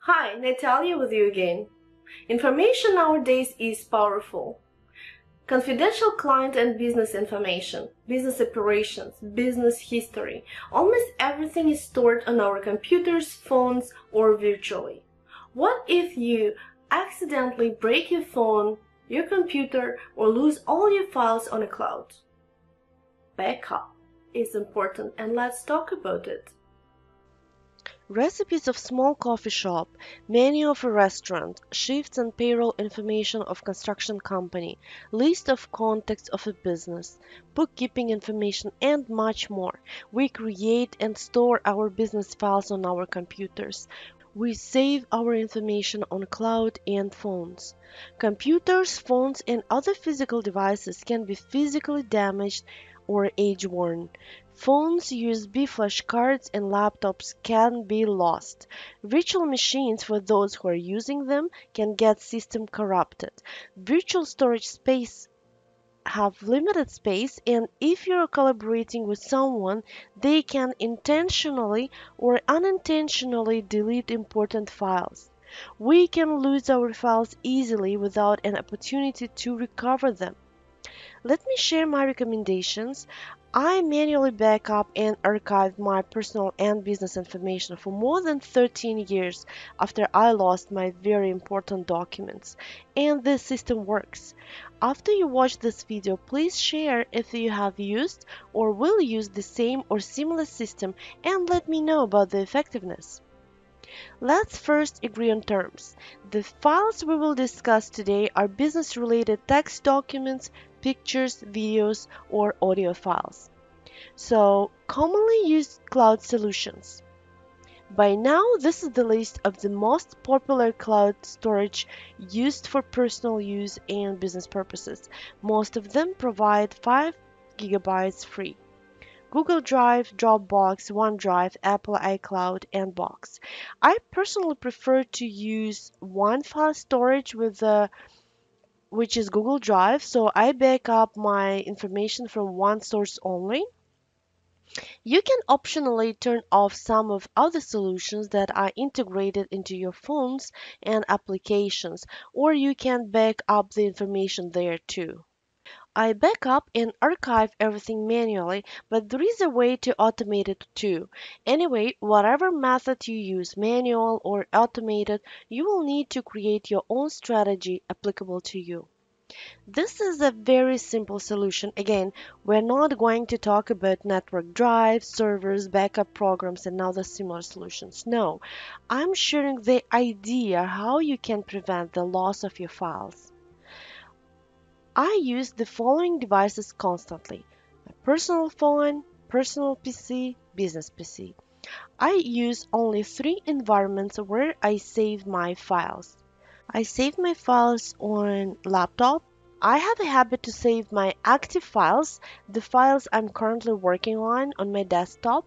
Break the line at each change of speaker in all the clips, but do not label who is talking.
Hi, Natalia with you again. Information nowadays is powerful. Confidential client and business information, business operations, business history. Almost everything is stored on our computers, phones, or virtually. What if you accidentally break your phone, your computer, or lose all your files on a cloud? Backup is important, and let's talk about it.
Recipes of small coffee shop, menu of a restaurant, shifts and payroll information of construction company, list of contacts of a business, bookkeeping information, and much more. We create and store our business files on our computers. We save our information on cloud and phones. Computers, phones, and other physical devices can be physically damaged or age-worn. Phones, USB flash cards, and laptops can be lost. Virtual machines, for those who are using them, can get system corrupted. Virtual storage space have limited space, and if you're collaborating with someone, they can intentionally or unintentionally delete important files. We can lose our files easily without an opportunity to recover them. Let me share my recommendations. I manually back up and archive my personal and business information for more than 13 years after I lost my very important documents, and this system works. After you watch this video, please share if you have used or will use the same or similar system and let me know about the effectiveness. Let's first agree on terms. The files we will discuss today are business-related text documents, pictures, videos, or audio files. So, commonly used cloud solutions. By now, this is the list of the most popular cloud storage used for personal use and business purposes. Most of them provide 5 gigabytes free. Google Drive, Dropbox, OneDrive, Apple iCloud, and Box. I personally prefer to use one file storage which is Google Drive, so I back up my information from one source only. You can optionally turn off some of other solutions that are integrated into your phones and applications, or you can back up the information there too. I back up and archive everything manually, but there is a way to automate it too. Anyway, whatever method you use, manual or automated, you will need to create your own strategy applicable to you. This is a very simple solution. Again, we're not going to talk about network drives, servers, backup programs, and other similar solutions. No, I'm sharing the idea how you can prevent the loss of your files. I use the following devices constantly: my personal phone, personal PC, business PC. I use only 3 environments where I save my files. I save my files on laptop. I have a habit to save my active files, the files I'm currently working on my desktop.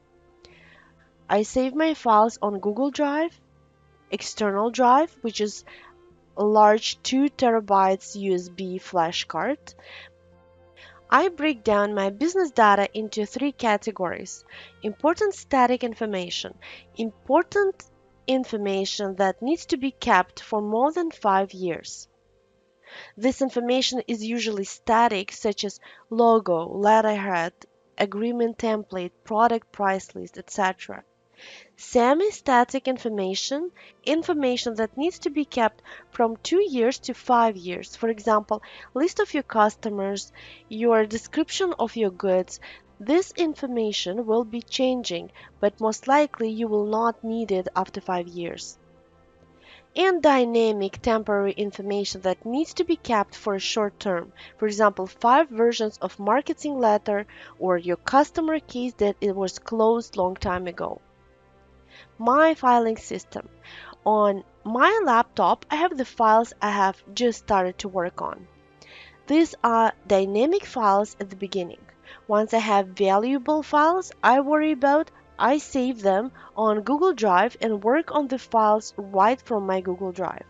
I save my files on Google Drive, external drive, which is a large 2 terabytes USB flash card. I break down my business data into 3 categories: important static information, important information that needs to be kept for more than 5 years. This information is usually static, such as logo, letterhead, agreement template, product price list, etc. Semi-static information, information that needs to be kept from 2 years to 5 years. For example, list of your customers, your description of your goods. This information will be changing, but most likely you will not need it after 5 years. And dynamic temporary information that needs to be kept for a short term. For example, 5 versions of marketing letter or your customer case that it was closed long time ago. My filing system. On my laptop, I have the files I have just started to work on. These are dynamic files at the beginning. Once I have valuable files I worry about, I save them on Google Drive and work on the files right from my Google Drive.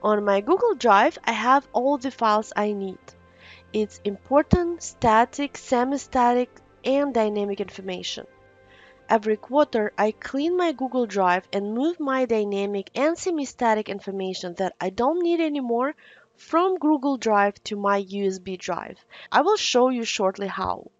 On my Google Drive, I have all the files I need. It's important, static, semi-static, and dynamic information. Every quarter, I clean my Google Drive and move my dynamic and semi-static information that I don't need anymore from Google Drive to my USB drive. I will show you shortly how.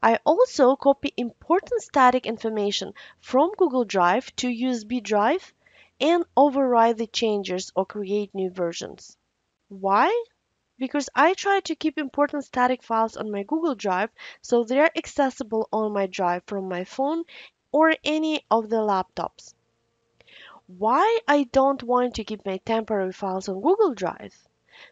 I also copy important static information from Google Drive to USB drive and override the changes or create new versions. Why? Because I try to keep important static files on my Google Drive so they're accessible on my drive from my phone or any of the laptops. Why I don't want to keep my temporary files on Google Drive?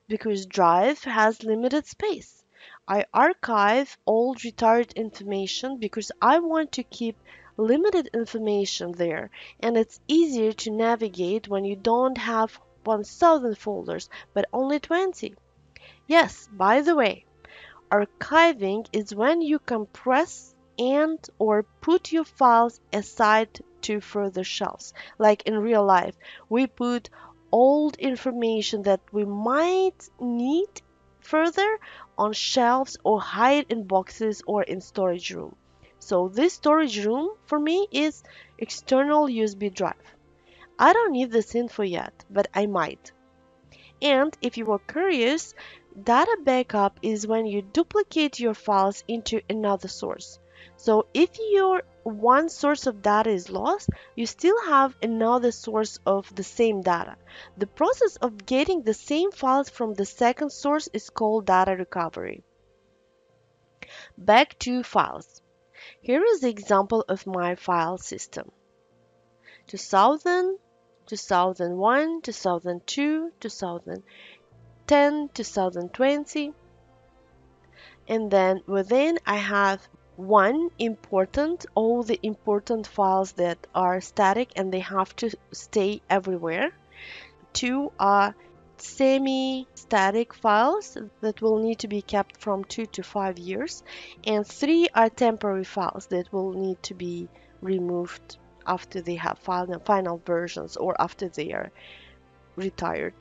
Because Drive has limited space. I archive old retired information because I want to keep limited information there, and it's easier to navigate when you don't have 1000 folders but only 20. Yes, by the way, archiving is when you compress and or put your files aside to further shelves. Like in real life, we put old information that we might need further on shelves or hide in boxes or in storage room. So this storage room for me is external USB drive. I don't need this info yet, but I might. And if you are curious, data backup is when you duplicate your files into another source. So if your one source of data is lost, you still have another source of the same data. The process of getting the same files from the second source is called data recovery. Back to files. Here is the example of my file system. 2000, 2001, 2002, 2010, 2020, and then within I have one important, all the important files that are static and they have to stay everywhere. Two are semi-static files that will need to be kept from 2 to 5 years, and three are temporary files that will need to be removed after they have final versions or after they are retired.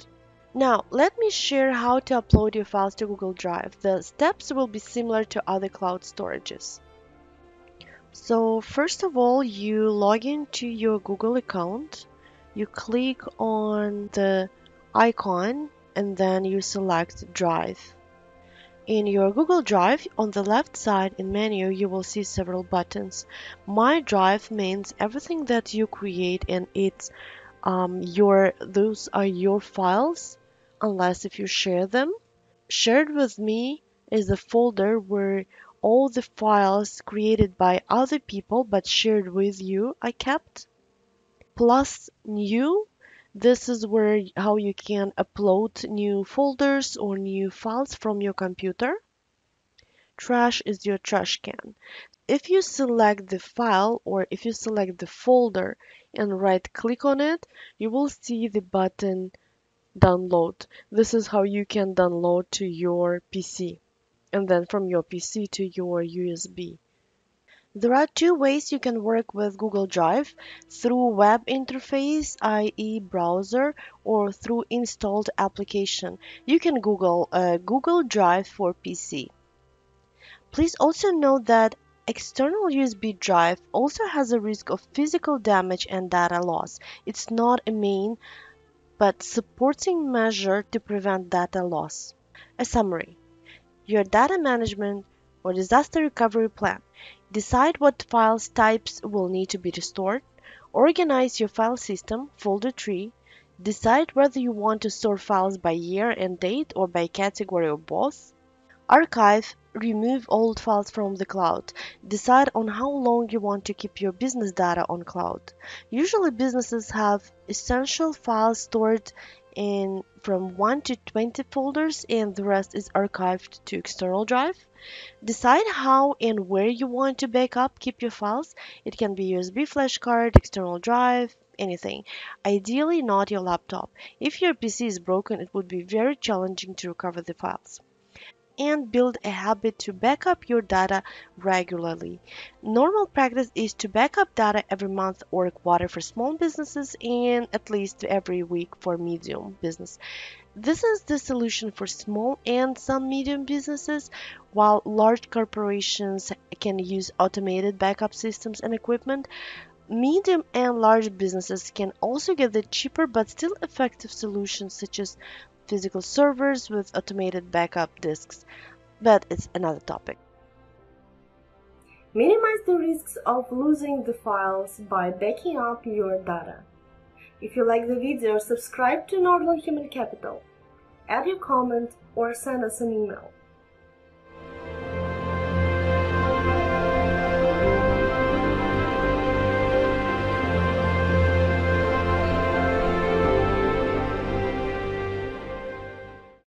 Now, let me share how to upload your files to Google Drive. The steps will be similar to other cloud storages. So, first of all, you log into your Google account, you click on the icon, and then you select Drive. In your Google Drive, on the left side in menu, you will see several buttons. My Drive means everything that you create, and it's those are your files, unless if you share them. Shared with me is a folder where all the files created by other people but shared with you I kept. Plus new, this is where how you can upload new folders or new files from your computer. Trash is your trash can. If you select the file or if you select the folder and right click on it, you will see the button download. This is how you can download to your PC and then from your PC to your USB. There are two ways you can work with Google Drive: through web interface, i.e. browser, or through installed application. You can Google Google Drive for PC. Please also note that external USB drive also has a risk of physical damage and data loss. It's not a main but supporting measure to prevent data loss. A summary: your data management or disaster recovery plan. Decide what files types will need to be restored. Organize your file system, folder tree. Decide whether you want to store files by year and date or by category or both. Archive, remove old files from the cloud. Decide on how long you want to keep your business data on cloud. Usually businesses have essential files stored in from 1 to 20 folders and the rest is archived to external drive. Decide how and where you want to backup keep your files. It can be USB flash card, external drive, anything. Ideally not your laptop. If your PC is broken, it would be very challenging to recover the files. and build a habit to back up your data regularly. Normal practice is to back up data every month or quarter for small businesses and at least every week for medium business. This is the solution for small and some medium businesses, while large corporations can use automated backup systems and equipment. Medium and large businesses can also get the cheaper but still effective solutions such as physical servers with automated backup disks, but it's another topic.
Minimize the risks of losing the files by backing up your data. If you like the video, subscribe to Nordland Human Capital, add your comment or send us an email.